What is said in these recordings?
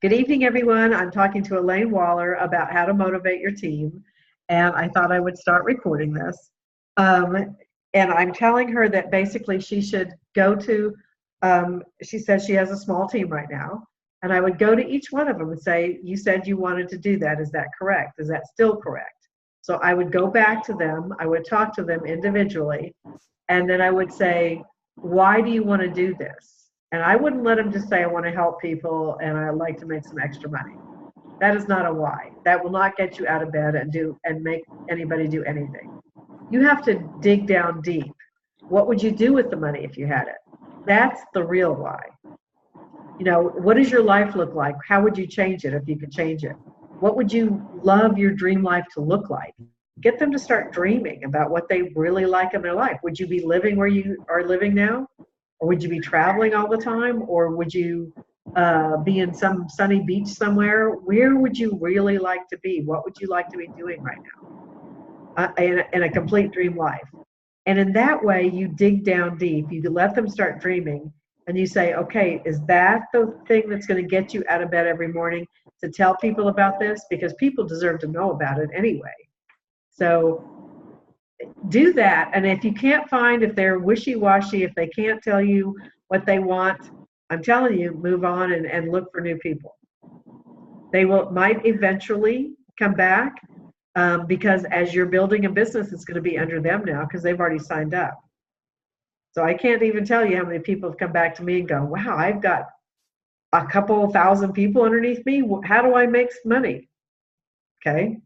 Good evening, everyone. I'm talking to Elaine Waller about how to motivate your team, and I thought I would start recording this. Um, and I'm telling her that basically she should go to, she says she has a small team right now, and I would go to each one of them and say, you said you wanted to do that. Is that correct? Is that still correct? So I would go back to them, I would talk to them individually, and then I would say, why do you want to do this? And I wouldn't let them just say, I want to help people and I like to make some extra money. That is not a why. That will not get you out of bed and make anybody do anything. You have to dig down deep. What would you do with the money if you had it? That's the real why. You know, what does your life look like? How would you change it if you could change it? What would you love your dream life to look like? Get them to start dreaming about what they really like in their life. Would you be living where you are living now? Or would you be traveling all the time? Or would you be in some sunny beach somewhere? Where would you really like to be? What would you like to be doing right now in a complete dream life? And in that way, you dig down deep. You let them start dreaming. And you say, okay, is that the thing that's going to get you out of bed every morning to tell people about this? Because people deserve to know about it anyway. So do that. And if you can't find, if they're wishy-washy, if they can't tell you what they want, I'm telling you, move on and look for new people. They might eventually come back because as you're building a business, it's going to be under them now because they've already signed up. So I can't even tell you how many people have come back to me and go, wow, I've got a couple thousand people underneath me. How do I make money? Okay,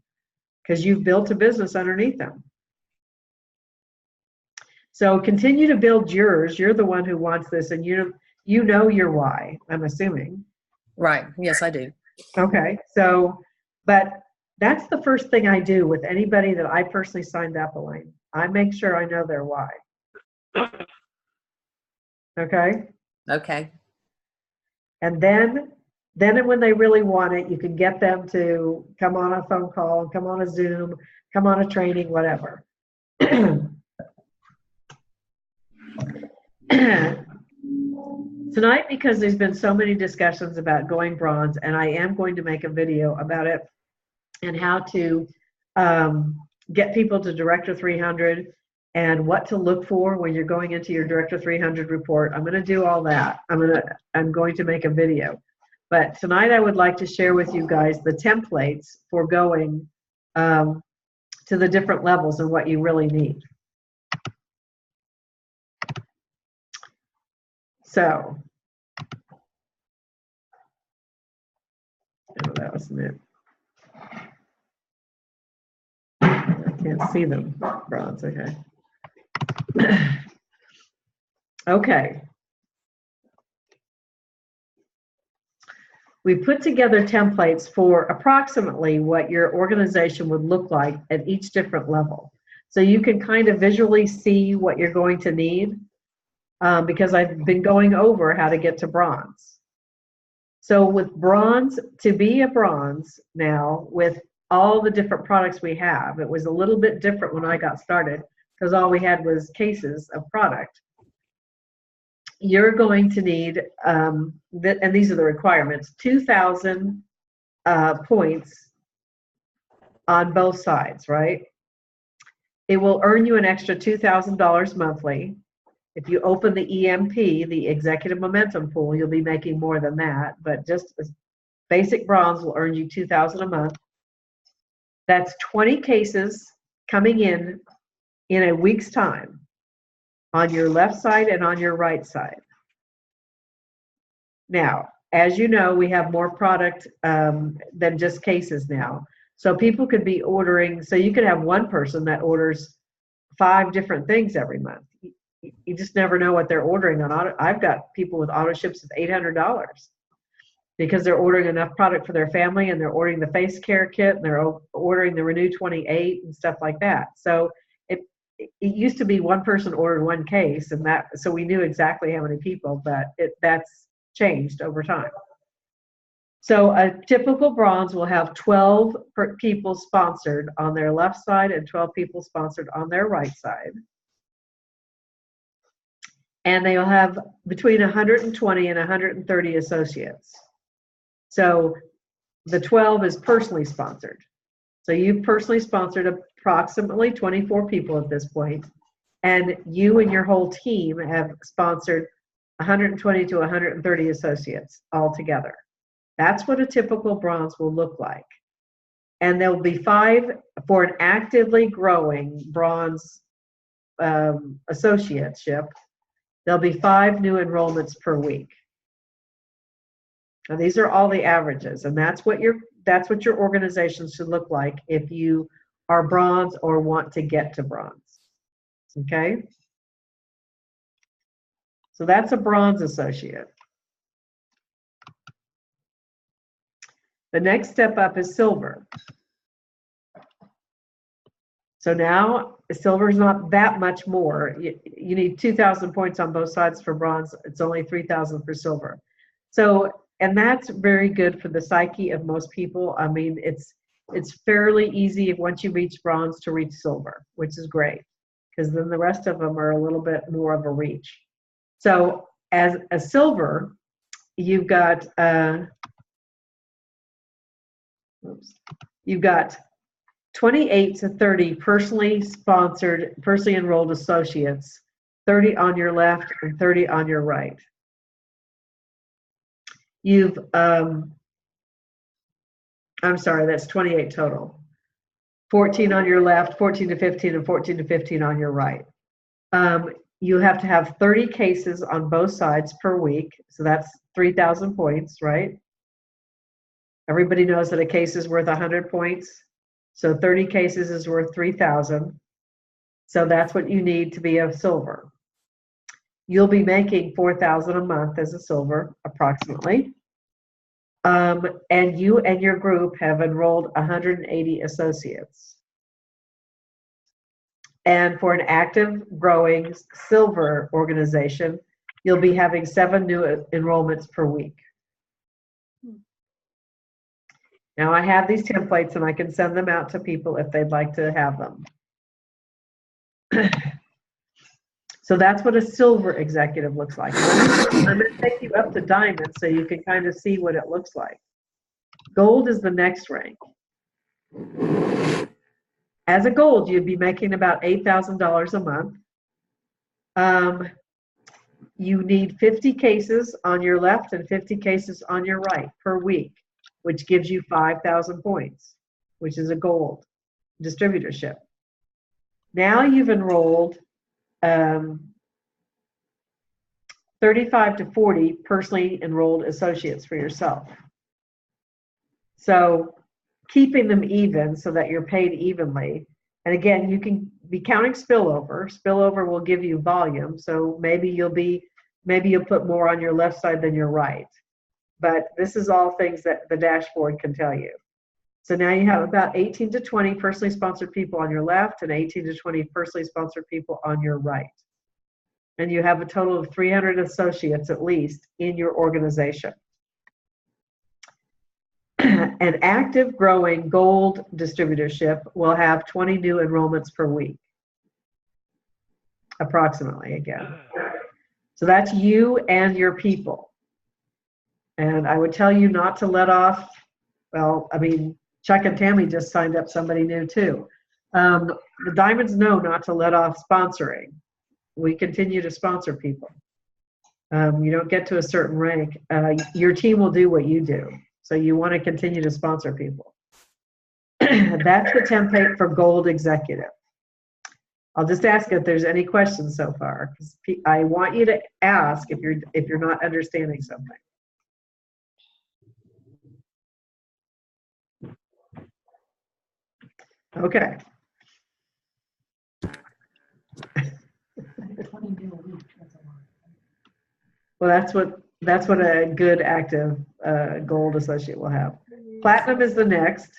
because you've built a business underneath them. So continue to build yours. You're the one who wants this, and you know your why, I'm assuming. Right. Yes, I do. Okay. So, but that's the first thing I do with anybody that I personally signed up, Elaine. I make sure I know their why. Okay. Okay. And then when they really want it, you can get them to come on a phone call, come on a Zoom, come on a training, whatever. Tonight, because there's been so many discussions about going bronze, and I am going to make a video about it and how to get people to Director 300 and what to look for when you're going into your Director 300 report. I'm going to do all that. I'm going to make a video. But tonight I would like to share with you guys the templates for going to the different levels and what you really need. So, oh, that wasn't it. I can't see them. Bronze, okay. Okay. We put together templates for approximately what your organization would look like at each different level. So you can kind of visually see what you're going to need because I've been going over how to get to bronze. So with bronze, to be a bronze now, with all the different products we have, it was a little bit different when I got started because all we had was cases of product. You're going to need, and these are the requirements, 2,000 points on both sides, right? It will earn you an extra $2,000 monthly. If you open the EMP, the Executive Momentum Pool, you'll be making more than that, but just basic bronze will earn you $2,000 a month. That's 20 cases coming in a week's time on your left side and on your right side. Now, as you know, we have more product than just cases now. So people could be ordering, so you could have one person that orders 5 different things every month. You just never know what they're ordering on auto. I've got people with auto ships of $800 because they're ordering enough product for their family, and they're ordering the face care kit, and they're ordering the Renew 28 and stuff like that. So it used to be one person ordered one case, and so we knew exactly how many people, but that's changed over time. So a typical bronze will have 12 people sponsored on their left side and 12 people sponsored on their right side. and they'll have between 120 and 130 associates. So the 12 is personally sponsored. So you've personally sponsored approximately 24 people at this point, and you and your whole team have sponsored 120 to 130 associates altogether. That's what a typical bronze will look like. And there'll be 5 for an actively growing bronze associateship. There'll be 5 new enrollments per week. Now these are all the averages, and that's what your organization should look like if you are bronze or want to get to bronze. Okay? So that's a bronze associate. The next step up is silver. So now silver is not that much more. You need 2,000 points on both sides for bronze. It's only 3,000 for silver. So, and that's very good for the psyche of most people. I mean, it's fairly easy once you reach bronze to reach silver, which is great, because then the rest of them are a little bit more of a reach. So as a silver, you've got you've got 28 to 30 personally sponsored, personally enrolled associates, 30 on your left and 30 on your right. You've, I'm sorry, that's 28 total. 14 on your left, 14 to 15, and 14 to 15 on your right. You have to have 30 cases on both sides per week, so that's 3,000 points, right? Everybody knows that a case is worth 100 points. So 30 cases is worth 3,000. So that's what you need to be a silver. You'll be making 4,000 a month as a silver, approximately. And you and your group have enrolled 180 associates. And for an active, growing silver organization, you'll be having 7 new enrollments per week. Now I have these templates and I can send them out to people if they'd like to have them. So that's what a silver executive looks like. I'm going to take you up to diamond so you can kind of see what it looks like. Gold is the next rank. As a gold, you'd be making about $8,000 a month. You need 50 cases on your left and 50 cases on your right per week, which gives you 5,000 points, which is a gold distributorship. Now you've enrolled 35 to 40 personally enrolled associates for yourself. So keeping them even so that you're paid evenly. And again, you can be counting spillover. Spillover will give you volume. So maybe you'll put more on your left side than your right. But this is all things that the dashboard can tell you. So now you have about 18 to 20 personally sponsored people on your left and 18 to 20 personally sponsored people on your right. And you have a total of 300 associates at least in your organization. An active growing gold distributorship will have 20 new enrollments per week, approximately again. So that's you and your people. And I would tell you not to let off, well, I mean, Chuck and Tammy just signed up somebody new too. The diamonds know not to let off sponsoring. We continue to sponsor people. You don't get to a certain rank. Your team will do what you do. So you want to continue to sponsor people. That's the template for Gold Executive. I'll just ask if there's any questions so far, because I want you to ask if you're not understanding something. Okay. Well, that's what a good active gold associate will have. Platinum is the next.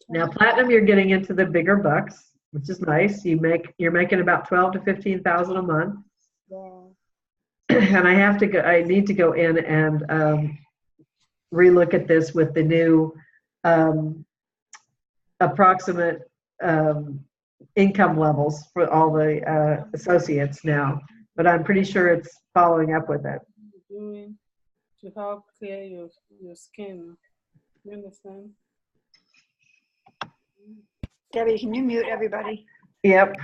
Now, platinum, you're getting into the bigger bucks, which is nice. You're making about 12 to 15,000 a month. And I need to go in and relook at this with the new approximate income levels for all the associates now, but I'm pretty sure it's following up with it. Doing to help clear your skin. You understand? Debbie, can you mute everybody? Yep.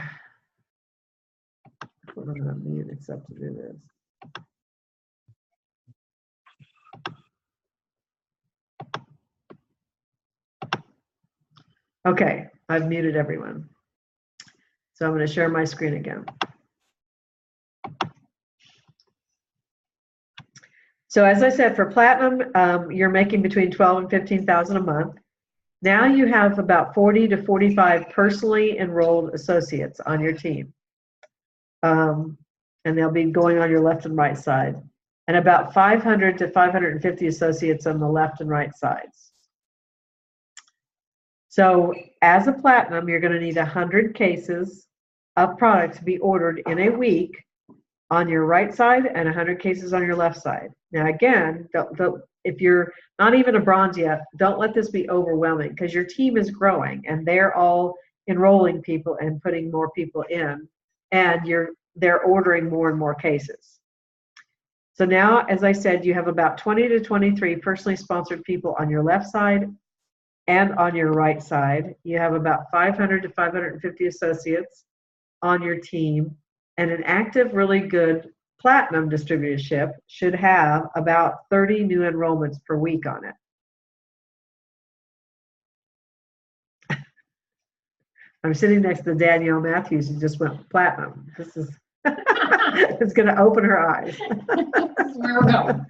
I'm gonna mute except to do this. Okay, I've muted everyone. So I'm going to share my screen again. So as I said, for Platinum, you're making between 12 and 15,000 a month. Now you have about 40 to 45 personally enrolled associates on your team. And they'll be going on your left and right side. And about 500 to 550 associates on the left and right sides. So as a Platinum, you're going to need 100 cases of product to be ordered in a week on your right side and 100 cases on your left side. Now again, if you're not even a bronze yet, don't let this be overwhelming because your team is growing and they're all enrolling people and putting more people in, and they're ordering more and more cases. So now, as I said, you have about 20 to 23 personally sponsored people on your left side and on your right side. You have about 500 to 550 associates on your team, and an active, really good Platinum distributorship should have about 30 new enrollments per week on it. I'm sitting next to Danielle Matthews, who just went Platinum. This is it's going to open her eyes. Where we're going.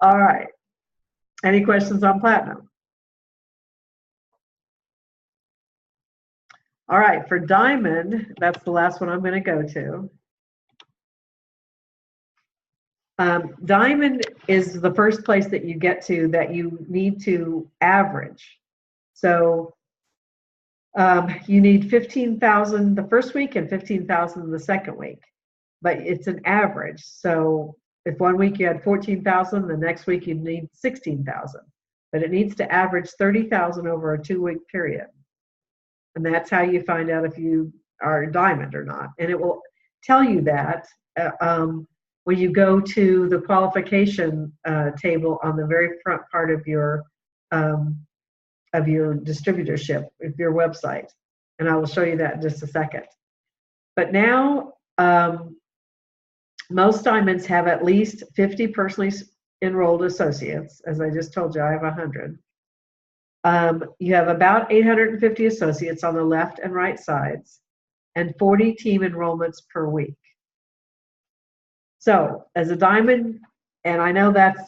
All right. Any questions on Platinum? All right, for Diamond, that's the last one I'm going to go to. Diamond is the first place that you get to that you need to average. So you need 15,000 the first week and 15,000 the second week, but it's an average. So if one week you had 14,000, the next week you need 16,000, but it needs to average 30,000 over a 2-week period. And that's how you find out if you are a Diamond or not. And it will tell you that when you go to the qualification table on the very front part of your distributorship, of your website. And I will show you that in just a second. But now, most Diamonds have at least 50 personally enrolled associates. As I just told you, I have 100. You have about 850 associates on the left and right sides and 40 team enrollments per week. So as a Diamond, and I know that's,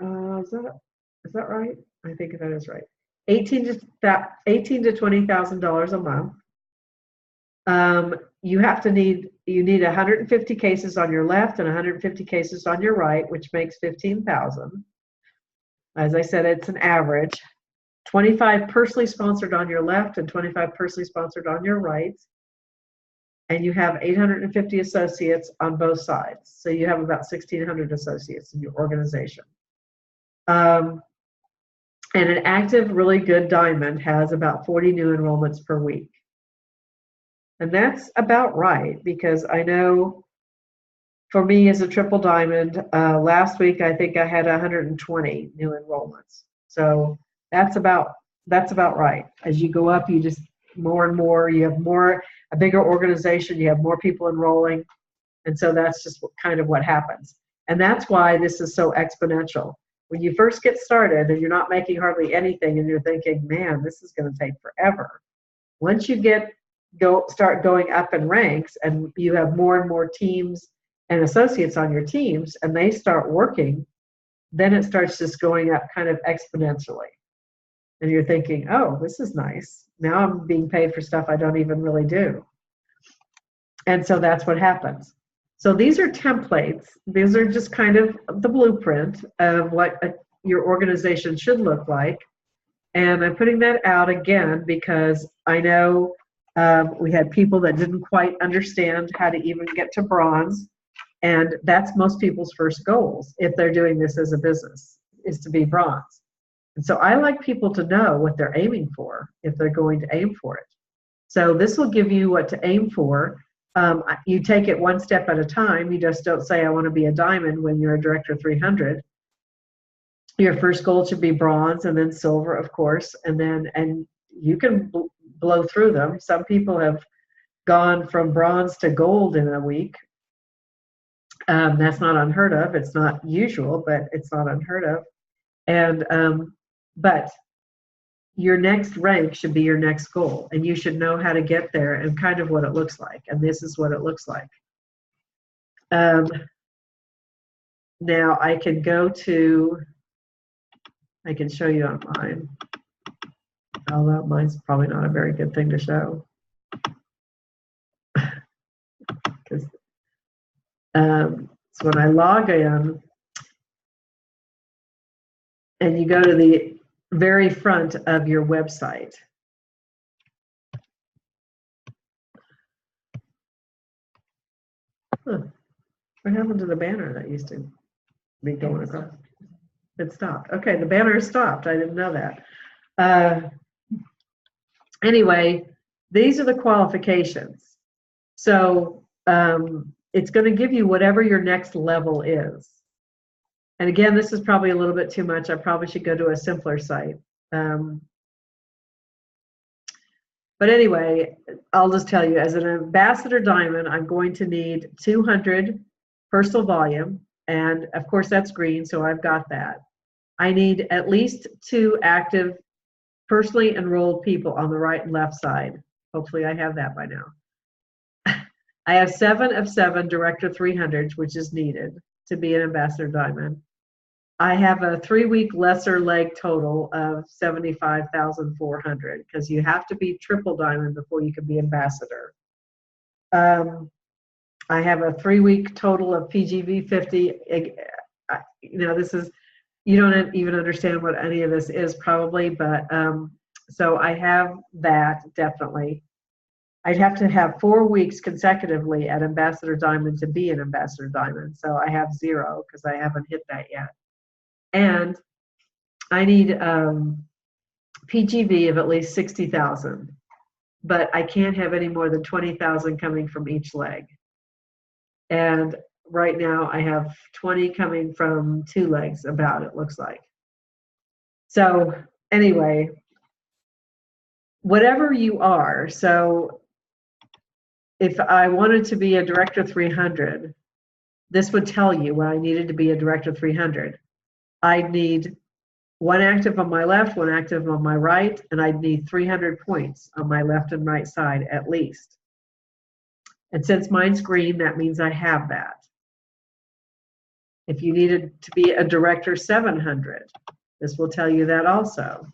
is that right? I think that is right. $18,000 to $20,000 a month. You need 150 cases on your left and 150 cases on your right, which makes 15,000. As I said, it's an average. 25 personally sponsored on your left and 25 personally sponsored on your right. And you have 850 associates on both sides. So you have about 1,600 associates in your organization. And an active, really good Diamond has about 40 new enrollments per week. And that's about right, because I know for me as a triple Diamond, last week I think I had 120 new enrollments. So that's about right. As you go up, you just more and more, you have a bigger organization, you have more people enrolling, and so that's just kind of what happens. And that's why this is so exponential. When you first get started and you're not making hardly anything and you're thinking, man, this is going to take forever. Once you start going up in ranks and you have more and more teams and associates on your teams and they start working, then it starts just going up kind of exponentially. And you're thinking, oh, this is nice. Now I'm being paid for stuff I don't even really do. And so that's what happens. So these are templates. These are just kind of the blueprint of what your organization should look like. And I'm putting that out again because I know we had people that didn't quite understand how to even get to bronze. And that's most people's first goals if they're doing this as a business, is to be bronze. And so I like people to know what they're aiming for if they're going to aim for it. So this will give you what to aim for. You take it one step at a time. You just don't say, I want to be a diamond when you're a Director 300. Your first goal should be bronze and then silver, of course, and you can blow through them. Some people have gone from bronze to gold in a week. That's not unheard of. It's not usual, but it's not unheard of. And but your next rank should be your next goal, and you should know how to get there and kind of what it looks like. And this is what it looks like. Now I can go to, I can show you on mine, although mine's probably not a very good thing to show. Because so when I log in and you go to the very front of your website, what happened to the banner that used to be going across? It stopped. Okay, the banner stopped. I didn't know that. Anyway, these are the qualifications. So it's going to give you whatever your next level is. And again, this is probably a little bit too much. I probably should go to a simpler site. But anyway, I'll just tell you, as an ambassador diamond, I'm going to need 200 personal volume. And of course, that's green, so I've got that. I need at least 2 active, personally enrolled people on the right and left side. Hopefully, I have that by now. I have 7 of 7 Director 300s, which is needed to be an ambassador diamond. I have a 3-week lesser leg total of 75,400 because you have to be triple diamond before you can be ambassador. I have a 3-week total of PGV 50. You know, this is, you don't even understand what any of this is probably, but so I have that definitely. I'd have to have 4 weeks consecutively at ambassador diamond to be an ambassador diamond. So I have 0 because I haven't hit that yet. And I need PGV of at least 60,000, but I can't have any more than 20,000 coming from each leg. And right now I have 20 coming from 2 legs about, it looks like. So anyway, whatever you are, so if I wanted to be a Director 300, this would tell you when I needed to be a Director 300. I'd need 1 active on my left, 1 active on my right, and I'd need 300 points on my left and right side at least. And since mine's green, that means I have that. If you needed to be a Director 700, this will tell you that also.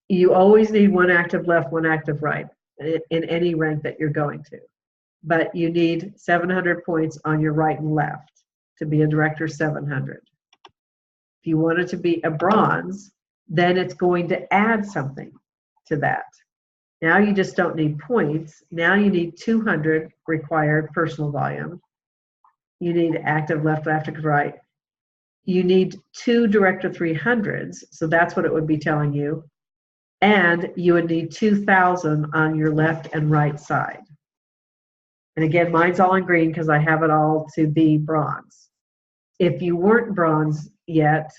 You always need 1 active left, 1 active right in any rank that you're going to. But you need 700 points on your right and left to be a Director 700. If you wanted to be a bronze, then it's going to add something to that. Now you just don't need points. Now you need 200 required personal volume. You need active left, active right. You need 2 Director 300s, so that's what it would be telling you. And you would need 2,000 on your left and right side. And again, mine's all in green because I have it all to be bronze. If you weren't bronze yet,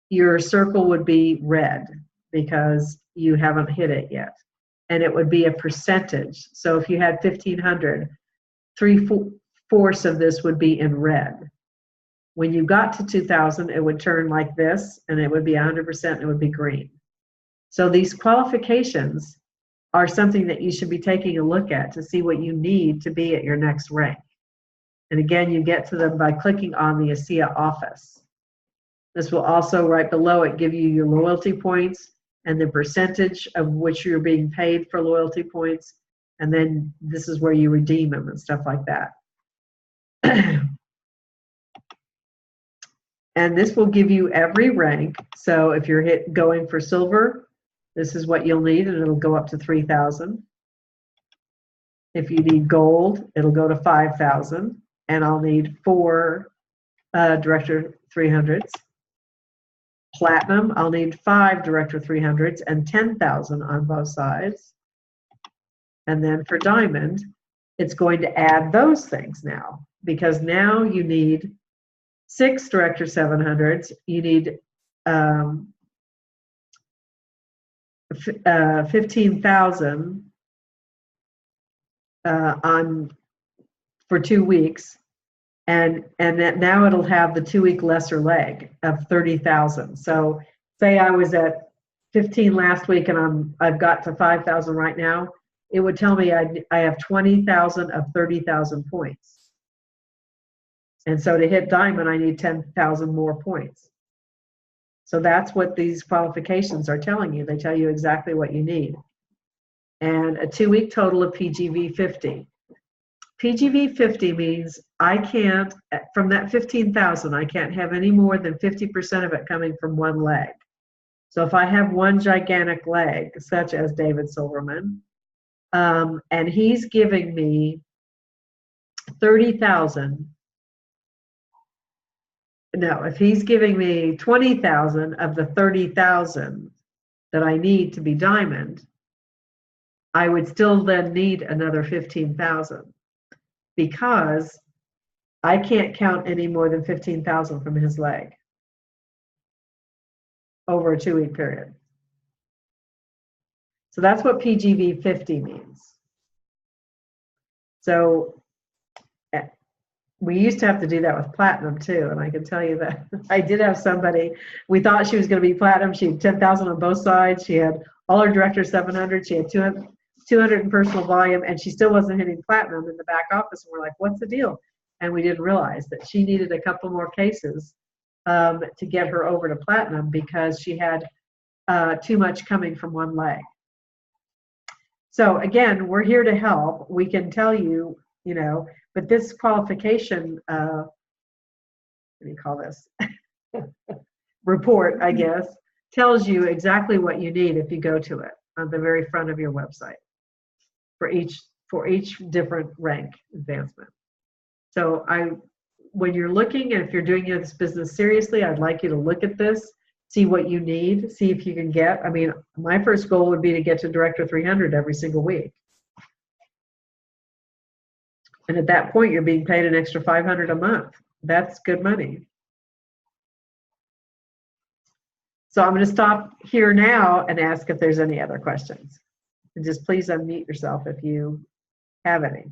your circle would be red because you haven't hit it yet. And it would be a percentage. So if you had 1,500, 3/4 of this would be in red. When you got to 2,000, it would turn like this, and it would be 100%, and it would be green. So these qualifications are something that you should be taking a look at to see what you need to be at your next rank. And again, you get to them by clicking on the ASEA office. This will also, right below it, give you your loyalty points and the percentage of which you're being paid for loyalty points. And then this is where you redeem them and stuff like that. And this will give you every rank. So if you're going for silver, this is what you'll need, and it'll go up to 3,000. If you need gold, it'll go to 5,000. And I'll need 4 Director 300s. Platinum, I'll need 5 Director 300s and 10,000 on both sides. And then for Diamond, it's going to add those things now, because now you need 6 Director 700s, you need 15,000 on for 2 weeks, and that now it'll have the 2-week lesser leg of 30,000. So say I was at 15 last week and I've got to 5,000 right now, it would tell me I have 20,000 of 30,000 points. And so to hit Diamond, I need 10,000 more points. So that's what these qualifications are telling you. They tell you exactly what you need. And a 2-week total of PGV 50. PGV 50 means I can't, from that 15,000, I can't have any more than 50% of it coming from one leg. So if I have one gigantic leg, such as David Silverman, and he's giving me 30,000, no, if he's giving me 20,000 of the 30,000 that I need to be Diamond, I would still then need another 15,000, because I can't count any more than 15,000 from his leg over a 2-week period. So that's what PGV 50 means. So we used to have to do that with Platinum too, and I can tell you that I did have somebody, we thought she was going to be Platinum. She had 10,000 on both sides. She had all her Director 700. She had 200 in personal volume, and she still wasn't hitting Platinum in the back office. And we're like, what's the deal? And we didn't realize that she needed a couple more cases to get her over to Platinum, because she had too much coming from one leg. So again, we're here to help. We can tell you, but this qualification, what do you call this? Report, I guess, tells you exactly what you need if you go to it on the very front of your website for each different rank advancement. So when you're looking, and if you're doing this business seriously, I'd like you to look at this, see what you need, see if you can get, my first goal would be to get to Director 300 every single week. And at that point, you're being paid an extra $500 a month. That's good money. So I'm going to stop here now and ask if there's any other questions. And just please unmute yourself if you have any.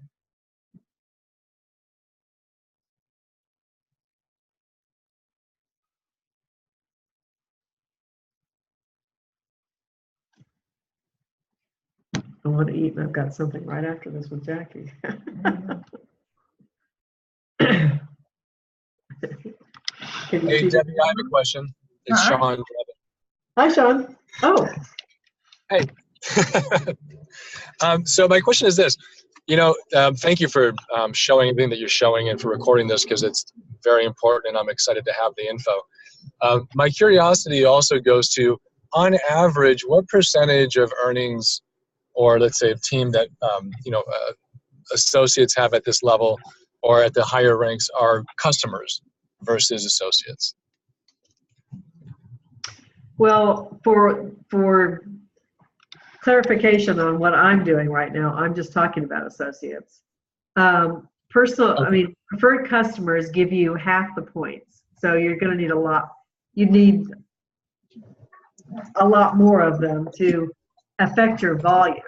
I want to eat, and I've got something right after this with Jackie. Hey, Debbie, I have a question. It's Sean. Hi, Sean. Oh. Hey. So my question is this. Thank you for showing everything that you're showing and for recording this, because it's very important, and I'm excited to have the info. My curiosity also goes to, on average, what percentage of earnings, or let's say a team that associates have at this level or at the higher ranks, are customers versus associates? Well, for clarification on what I'm doing right now, I'm just talking about associates. Preferred customers give you half the points, so you're going to need a lot. You need a lot more of them to affect your volume,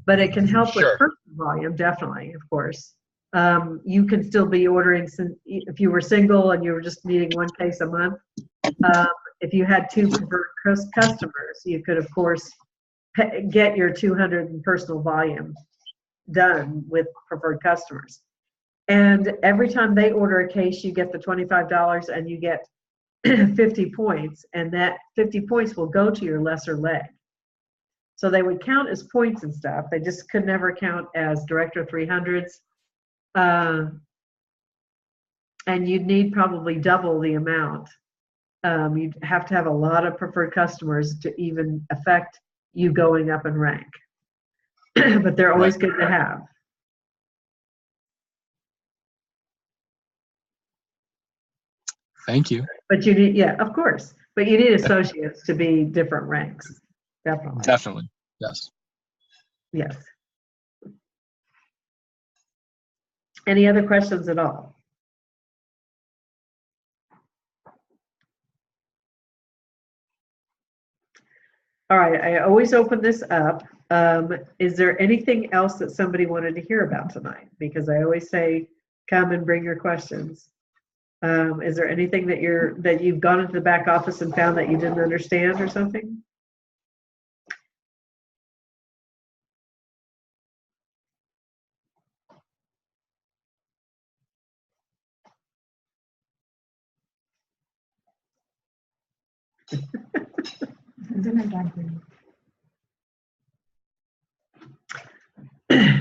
but it can help with personal volume, definitely, of course. You can still be ordering, if you were single and you were just needing one case a month. If you had 2 preferred customers, you could, of course, get your 200 in personal volume done with preferred customers. And every time they order a case, you get the $25 and you get 50 points, and that 50 points will go to your lesser leg. So they would count as points and stuff. They just could never count as Director 300s. And you'd need probably double the amount. You'd have to have a lot of preferred customers to even affect you going up in rank. But they're always good to have. Thank you. But you need, of course. But you need associates to be different ranks. Definitely. Definitely. Yes. Yes. Any other questions at all? All right, I always open this up. Is there anything else that somebody wanted to hear about tonight? Because I always say, come and bring your questions. Is there anything that you've gone into the back office and found that you didn't understand or something?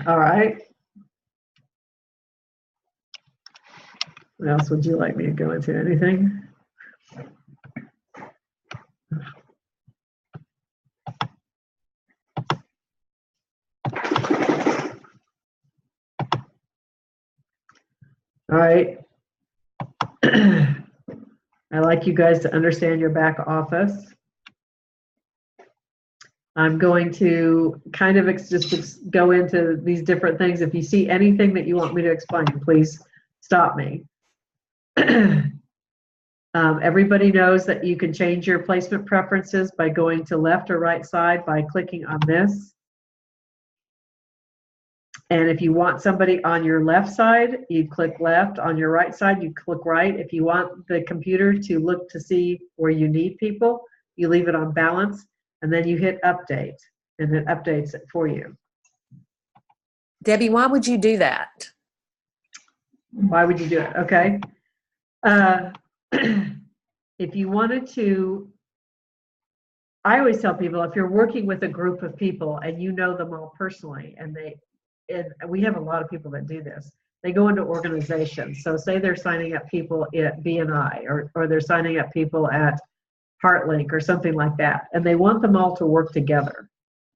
All right. What else would you like me to go into? Anything? All right. I like you guys to understand your back office. I'm going to kind of just go into these different things. If you see anything that you want me to explain, please stop me. Everybody knows that you can change your placement preferences by going to left or right side by clicking on this. And if you want somebody on your left side, you click left. On your right side, you click right. If you want the computer to look to see where you need people, you leave it on balance, and then you hit update, and it updates it for you. Debbie, why would you do that? Why would you do it? Okay. If you wanted to, I always tell people, if you're working with a group of people and you know them all personally, and we have a lot of people that do this, they go into organizations. So say they're signing up people at BNI, or they're signing up people at HeartLink or something like that, and they want them all to work together,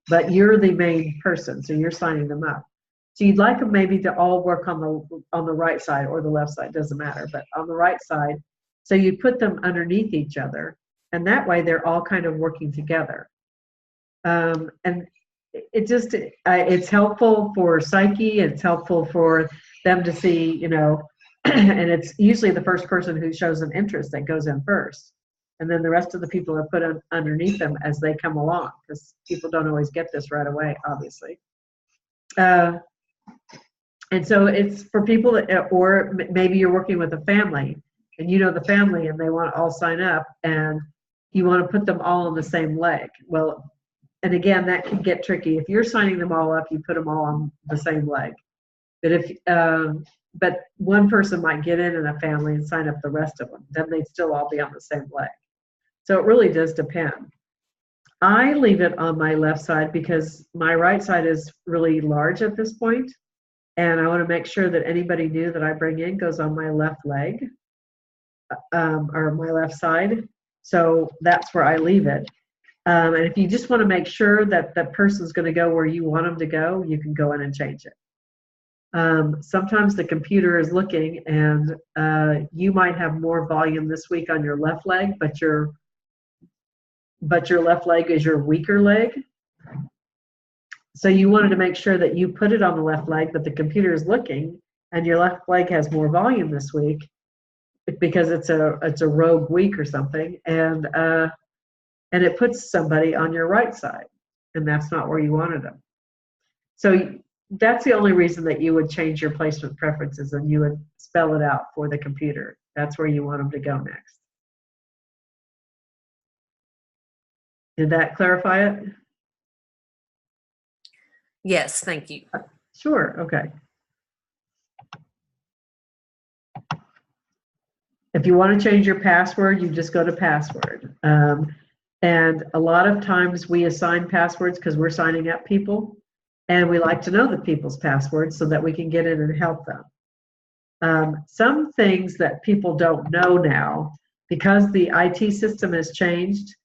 but you're the main person, so you're signing them up. So you'd like them maybe to all work on the right side or the left side, doesn't matter, but on the right side. So you put them underneath each other, and that way they're all kind of working together. And it's helpful for psyche, it's helpful for them to see, you know, and it's usually the first person who shows an interest that goes in first. And then the rest of the people are put underneath them as they come along, because people don't always get this right away, obviously. And so it's for people that, or maybe you're working with a family and you know the family and they want to all sign up and you want to put them all on the same leg. Well, and again, that can get tricky. If you're signing them all up, you put them all on the same leg. But but one person might get in a family and sign up the rest of them, then they'd still all be on the same leg. So it really does depend. I leave it on my left side because my right side is really large at this point, and I want to make sure that anybody new that I bring in goes on my left leg, or my left side. So that's where I leave it. And if you just want to make sure that that person's going to go where you want them to go, you can go in and change it. Sometimes the computer is looking, and you might have more volume this week on your left leg, but your left leg is your weaker leg. So you wanted to make sure that you put it on the left leg, but the computer is looking, and your left leg has more volume this week because it's a rogue week or something, and it puts somebody on your right side, and that's not where you wanted them. So that's the only reason that you would change your placement preferences, and you would spell it out for the computer. That's where you want them to go next. Did that clarify it? Yes, thank you. Sure, okay. If you want to change your password, you just go to password. And a lot of times we assign passwords because we're signing up people, and we like to know the people's passwords so that we can get in and help them. Some things that people don't know now, because the IT system has changed,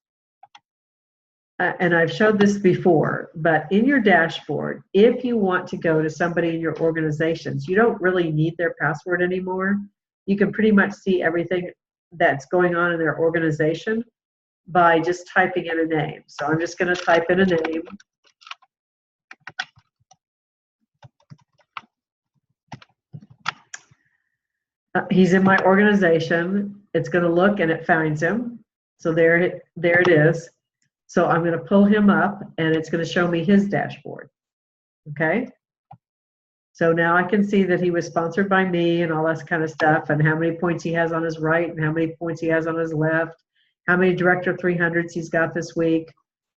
and I've showed this before, but in your dashboard, if you want to go to somebody in your organizations, you don't really need their password anymore. You can pretty much see everything that's going on in their organization. by just typing in a name. So I'm just going to type in a name. He's in my organization. It's going to look and it finds him. So there it is. So I'm going to pull him up and it's going to show me his dashboard. Okay. So now I can see that he was sponsored by me and all that kind of stuff, and how many points he has on his right and how many points he has on his left, how many Director 300s he's got this week,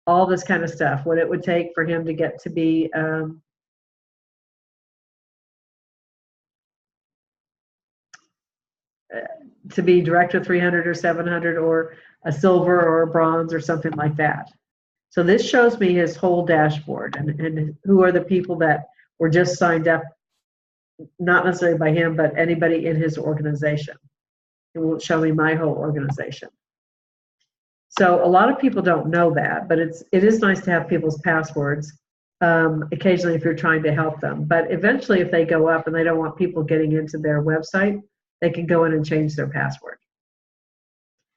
all this kind of stuff, what it would take for him to get to be Director 300 or 700 or a silver or a bronze or something like that. So this shows me his whole dashboard and who are the people that were just signed up, not necessarily by him, but anybody in his organization. It won't show me my whole organization. So a lot of people don't know that, but it is nice to have people's passwords occasionally if you're trying to help them. But eventually if they go up and they don't want people getting into their website, they can go in and change their password.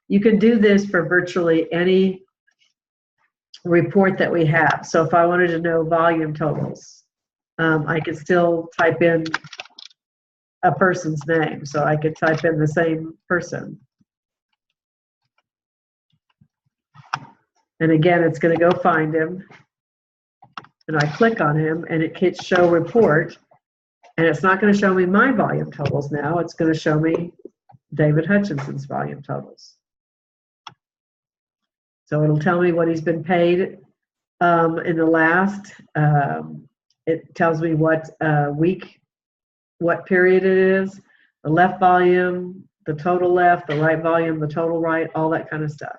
You can do this for virtually any report that we have. So if I wanted to know volume totals, I could still type in a person's name. So I could type in the same person. And again, it's going to go find him. And I click on him and it hits show report. And it's not going to show me my volume totals now. It's going to show me David Hutchinson's volume totals. So it'll tell me what he's been paid in the last. It tells me what week, what period it is, the left volume, the total left, the right volume, the total right, all that kind of stuff.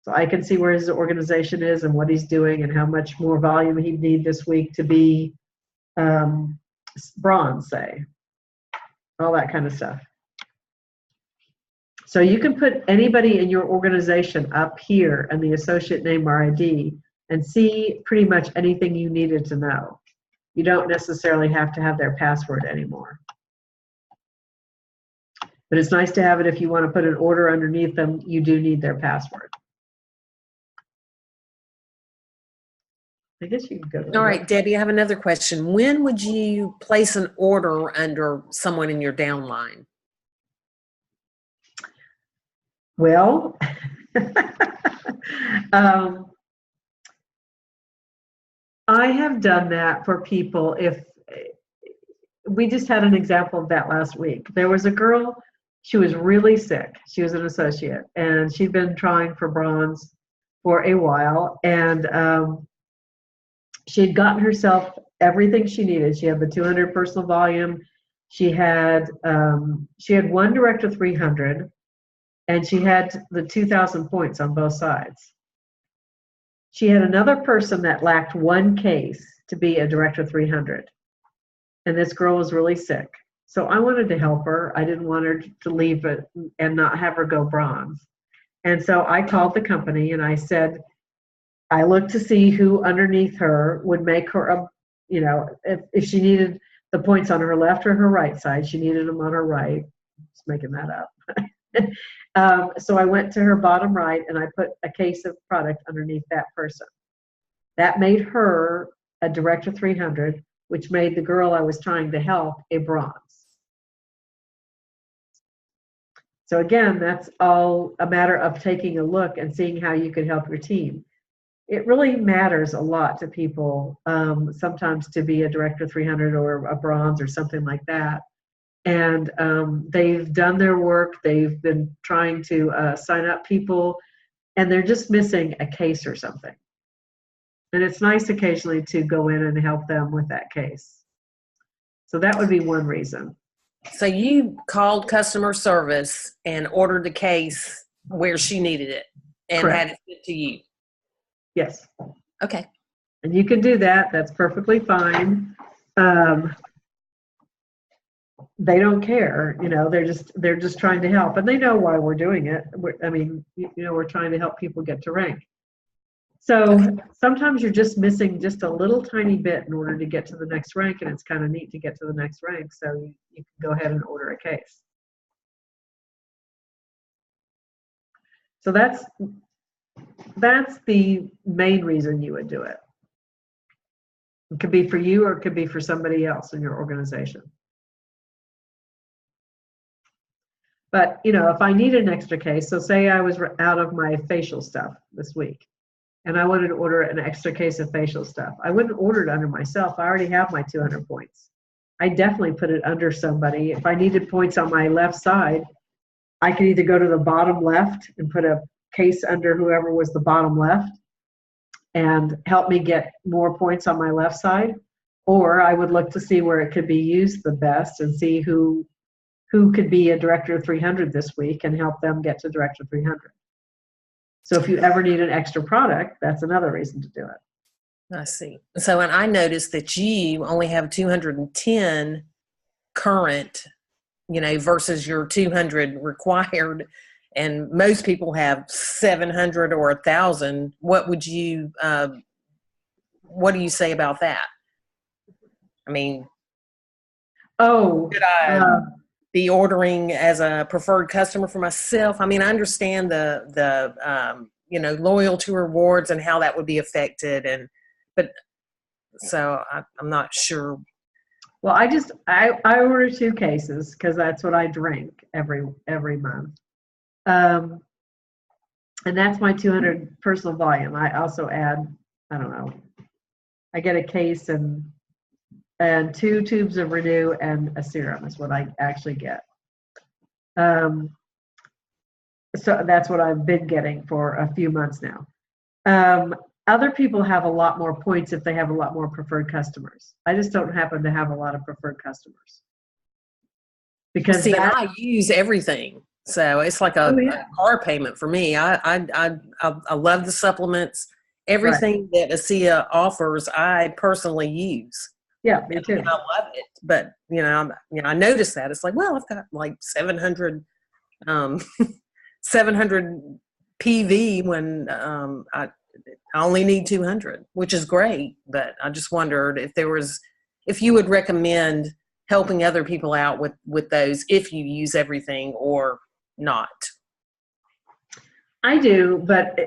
So I can see where his organization is and what he's doing and how much more volume he'd need this week to be bronze, say, all that kind of stuff. So you can put anybody in your organization up here and the associate name or ID and see pretty much anything you needed to know. You don't necessarily have to have their password anymore. But it's nice to have it if you want to put an order underneath them, you do need their password. I guess you can go to All right, Debbie, I have another question. When would you place an order under someone in your downline? Well, I have done that for people. If we just had an example of that last week. There was a girl, she was really sick. She was an associate and she'd been trying for bronze for a while, and she had gotten herself everything she needed. She had the 200 personal volume. She had one Director 300, and she had the 2,000 points on both sides. She had another person that lacked one case to be a Director 300, and this girl was really sick. So I wanted to help her. I didn't want her to leave it and not have her go bronze. And so I called the company and I said, I looked to see who underneath her would make her a, if she needed the points on her left or her right side, she needed them on her right. Just making that up. So I went to her bottom right and I put a case of product underneath that person. That made her a Director 300, which made the girl I was trying to help a bronze. So again, that's all a matter of taking a look and seeing how you could help your team. It really matters a lot to people, sometimes to be a Director 300 or a bronze or something like that. And they've done their work. They've been trying to sign up people, and they're just missing a case or something. And it's nice occasionally to go in and help them with that case. So that would be one reason. So you called customer service and ordered the case where she needed it and Correct. had it sent to you. Yes. Okay. And you can do that. That's perfectly fine. They don't care, they're just trying to help, and they know why we're doing it. We're trying to help people get to rank. So sometimes you're just missing just a little tiny bit in order to get to the next rank, and it's kind of neat to get to the next rank. So you can go ahead and order a case. So that's that's the main reason you would do it. It could be for you or it could be for somebody else in your organization. But, if I need an extra case, so say I was out of my facial stuff this week and I wanted to order an extra case of facial stuff, I wouldn't order it under myself. I already have my 200 points. I definitely put it under somebody. If I needed points on my left side, I could either go to the bottom left and put a case under whoever was the bottom left and help me get more points on my left side, or I would look to see where it could be used the best and see who could be a Director 300 this week and help them get to Director 300. So if you ever need an extra product, that's another reason to do it. I see. So, and I noticed that you only have 210 current, versus your 200 required, and most people have 700 or 1,000. What do you say about that? I mean, should I be ordering as a preferred customer for myself? I mean, I understand the loyalty rewards and how that would be affected, so I'm not sure. Well, I order 2 cases because that's what I drink every month. And that's my 200 personal volume. I also add, I don't know, I get a case and 2 tubes of Renew and a serum is what I actually get. So that's what I've been getting for a few months now. Other people have a lot more points if they have a lot more preferred customers. I just don't happen to have a lot of preferred customers. Because I use everything. So it's like a car payment for me. I love the supplements. Everything that ASEA offers, I personally use. Yeah, me too. I love it, but I noticed that it's like, well, I've got like 700 PV when I only need 200, which is great. But I just wondered if you would recommend helping other people out with those if you use everything or not. I do, but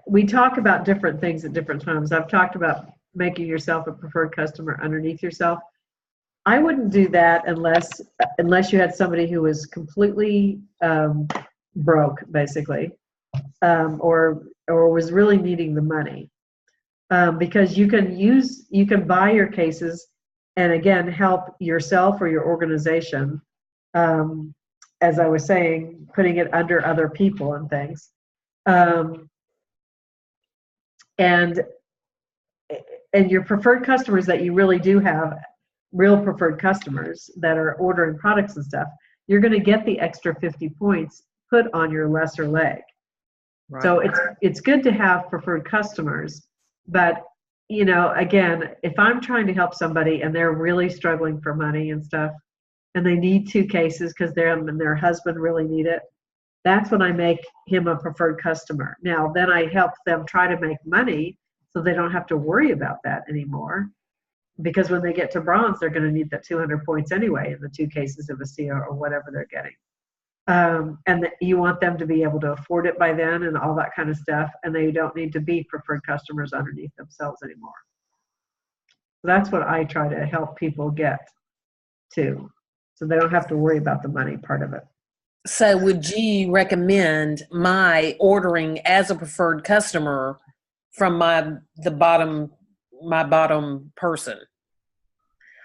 we talk about different things at different times. I've talked about making yourself a preferred customer underneath yourself. I wouldn't do that unless you had somebody who was completely broke, basically, or was really needing the money, because you can buy your cases and again help yourself or your organization. As I was saying, putting it under other people and things. And your preferred customers that you really do have, real preferred customers that are ordering products and stuff, you're going to get the extra 50 points put on your lesser leg. Right. So it's good to have preferred customers, but again, if I'm trying to help somebody and they're really struggling for money and stuff, and they need 2 cases because their husband really need it, that's when I make him a preferred customer. Now, then I help them try to make money so they don't have to worry about that anymore, because when they get to bronze, they're going to need that 200 points anyway in the 2 cases of ASEA or whatever they're getting. And you want them to be able to afford it by then and all that kind of stuff, and they don't need to be preferred customers underneath themselves anymore. So that's what I try to help people get to, so they don't have to worry about the money part of it. So would you recommend my ordering as a preferred customer from my bottom person?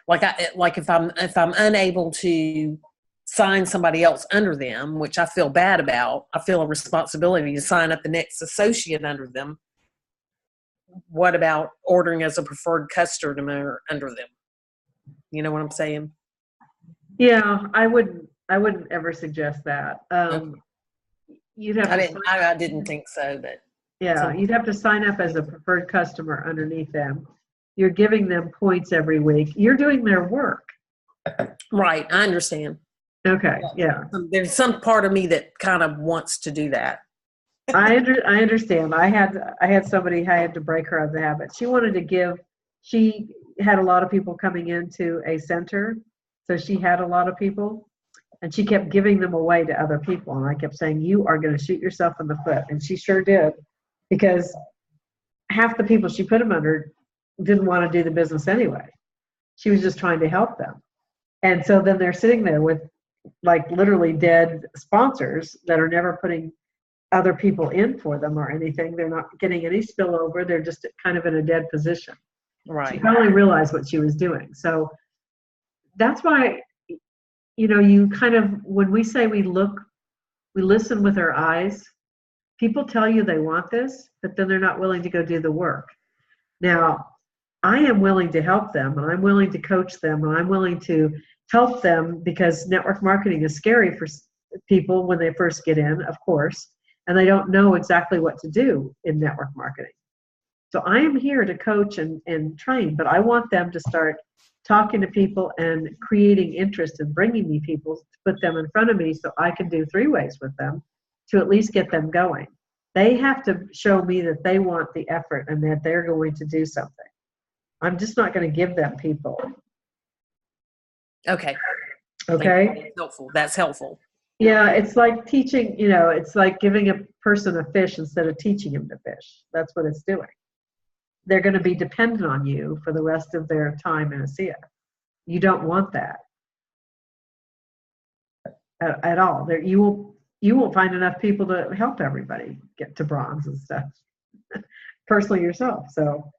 Like if I'm unable to sign somebody else under them, which I feel bad about, I feel a responsibility to sign up the next associate under them. What about ordering as a preferred customer under them? You know what I'm saying? Yeah, I wouldn't ever suggest that. You'd have I didn't think so, but yeah, you'd have to sign up as a preferred customer underneath them. You're giving them points every week. You're doing their work. Right, I understand. Okay, yeah. There's some part of me that kind of wants to do that. I understand. I had somebody, I had to break her of the habit. She had a lot of people coming into a center, so she had a lot of people, And she kept giving them away to other people. And I kept saying, you are going to shoot yourself in the foot. And she sure did, because half the people she put them under didn't want to do the business anyway. She was just trying to help them. And so then they're sitting there with like literally dead sponsors that are never putting other people in for them or anything. They're not getting any spillover. They're just kind of in a dead position. Right. She finally realized what she was doing. So that's why, you know, you kind of, when we say we listen with our eyes, people tell you they want this, but then they're not willing to go do the work. Now, I am willing to help them, and I'm willing to coach them, and I'm willing to help them, because network marketing is scary for people when they first get in, of course, and they don't know exactly what to do in network marketing. So I am here to coach and train, but I want them to start talking to people and creating interest and bringing me people to put them in front of me so I can do 3-ways with them to at least get them going. They have to show me that they want the effort and that they're going to do something. I'm just not going to give them people. Okay. Okay? That's helpful. That's helpful. Yeah, it's like teaching, you know, it's like giving a person a fish instead of teaching him to fish. That's what it's doing. They're going to be dependent on you for the rest of their time in ASEA. You don't want that at all. You won't find enough people to help everybody get to bronze and stuff, personally yourself. So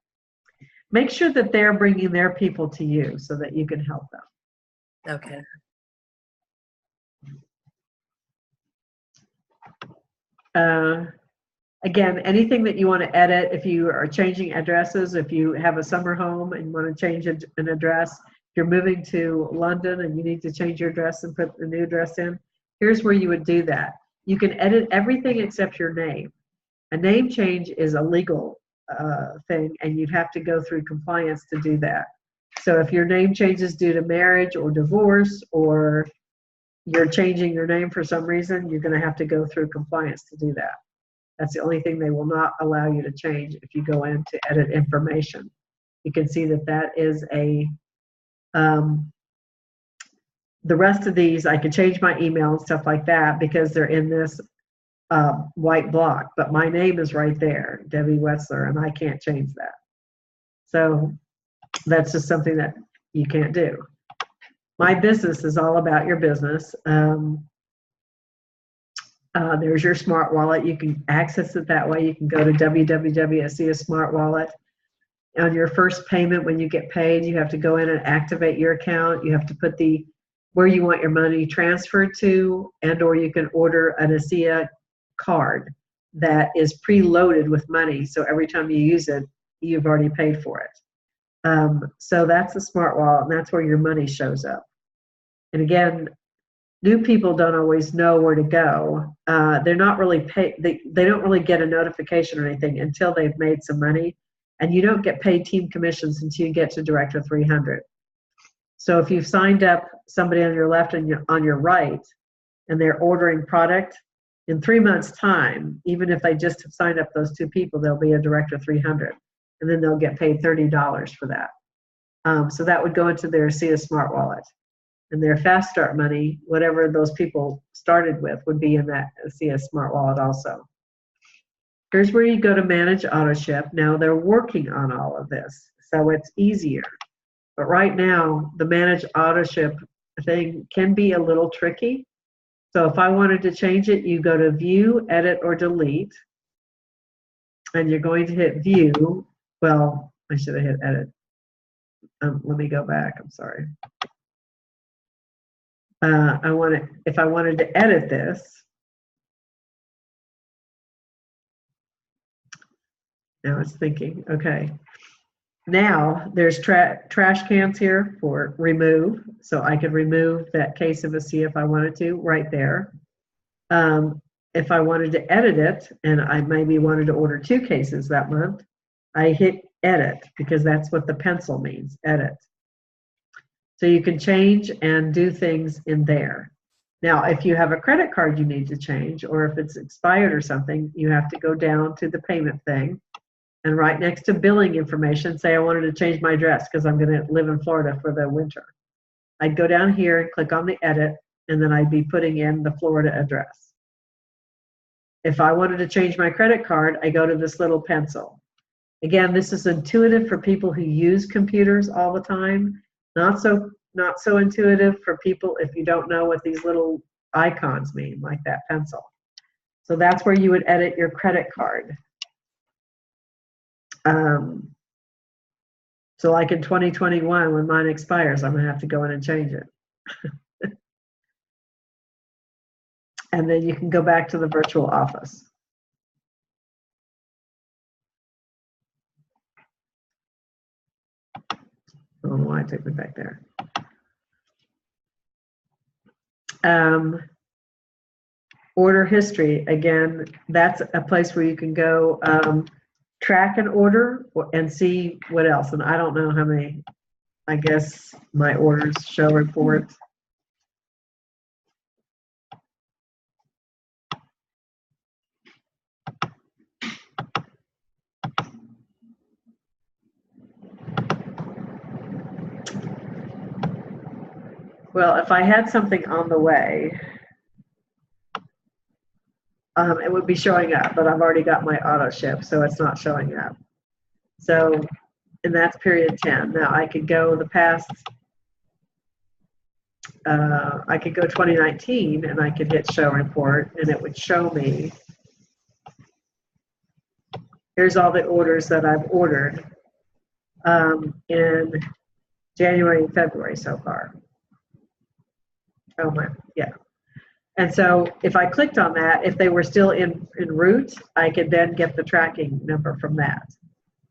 make sure that they're bringing their people to you so that you can help them. Okay. Again, anything that you want to edit, if you are changing addresses, if you have a summer home and want to change an address, if you're moving to London and you need to change your address and put the new address in, here's where you would do that. You can edit everything except your name. A name change is a legal thing, and you'd have to go through compliance to do that. So if your name changes due to marriage or divorce, or you're changing your name for some reason, you're going to have to go through compliance to do that. That's the only thing they will not allow you to change if you go in to edit information. You can see that that is a, the rest of these, I can change my email and stuff like that because they're in this white block, but my name is right there, Debbie Wetzler, and I can't change that. So that's just something that you can't do. My business is all about your business. There's your smart wallet. You can access it that way. You can go to www.ASEA Smart Wallet. On your first payment, when you get paid, you have to go in and activate your account. You have to put where you want your money transferred to, and or you can order an ASEA card that is preloaded with money. So every time you use it, you've already paid for it. So that's a smart wallet, and that's where your money shows up. And again, new people don't always know where to go. They're not really paid. They don't really get a notification or anything until they've made some money. And you don't get paid team commissions until you get to Director 300. So if you've signed up somebody on your left and on your right, and they're ordering product, in 3 months' time, even if they just have signed up those 2 people, they'll be a Director 300. And then they'll get paid $30 for that. So that would go into their ASEA Smart Wallet. And their Fast Start money, whatever those people started with, would be in that ASEA Smart Wallet also. Here's where you go to manage autoship. Now they're working on all of this, so it's easier. But right now, the manage autoship thing can be a little tricky. So if I wanted to change it, you go to View, Edit, or Delete. And you're going to hit View. Well, I should have hit Edit. Let me go back. I'm sorry. If I wanted to edit this, now it's thinking, okay. Now there's trash cans here for remove, so I could remove that case of ASEA if I wanted to, right there. If I wanted to edit it, and I maybe wanted to order 2 cases that month, I hit Edit, because that's what the pencil means, edit. So you can change and do things in there. Now, if you have a credit card you need to change, or if it's expired or something, you have to go down to the payment thing, and right next to billing information, say I wanted to change my address because I'm going to live in Florida for the winter. I'd go down here and click on the edit, and then I'd be putting in the Florida address. If I wanted to change my credit card, I go to this little pencil. Again, this is intuitive for people who use computers all the time. Not so intuitive for people if you don't know what these little icons mean, like that pencil. So that's where you would edit your credit card. So like in 2021, when mine expires, I'm gonna have to go in and change it. And then you can go back to the virtual office. I don't know why it took me back there. Order history, again, that's a place where you can go track an order and see what else. And I don't know how many, I guess my orders show reports. Well, if I had something on the way, it would be showing up, but I've already got my auto ship, so it's not showing up. So, and that's period 10. Now I could go the past, I could go 2019 and I could hit show report and it would show me, here's all the orders that I've ordered in January and February so far. Oh my, yeah. And so if I clicked on that, if they were still en route, I could then get the tracking number from that.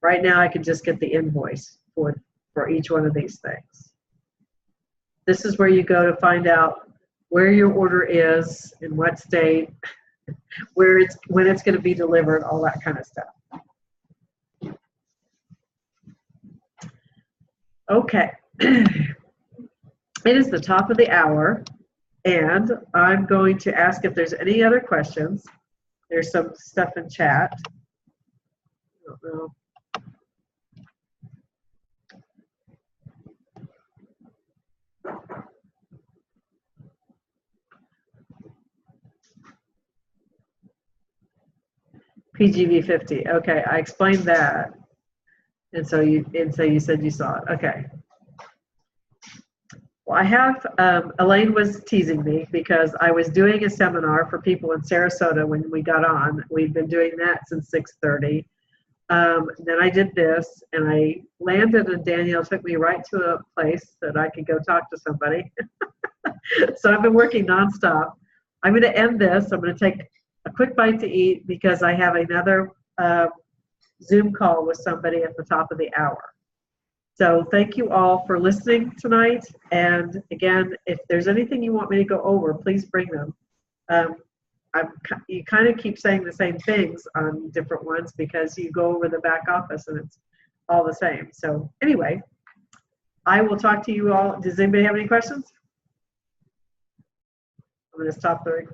Right now, I could just get the invoice for each one of these things. This is where you go to find out where your order is, in what state, when it's going to be delivered, all that kind of stuff. Okay. It is the top of the hour. And I'm going to ask if there's any other questions. There's some stuff in chat. I don't know. PGV 50. Okay, I explained that. And so you said you saw it. Okay. Well, I have, Elaine was teasing me because I was doing a seminar for people in Sarasota when we got on. We've been doing that since 6:30. Then I did this and I landed and Danielle took me right to a place that I could go talk to somebody. So I've been working nonstop. I'm going to end this. I'm going to take a quick bite to eat because I have another Zoom call with somebody at the top of the hour. So thank you all for listening tonight. And again, if there's anything you want me to go over, please bring them. You kind of keep saying the same things on different ones because you go over the back office and it's all the same. So anyway, I will talk to you all. Does anybody have any questions? I'm going to stop the recording.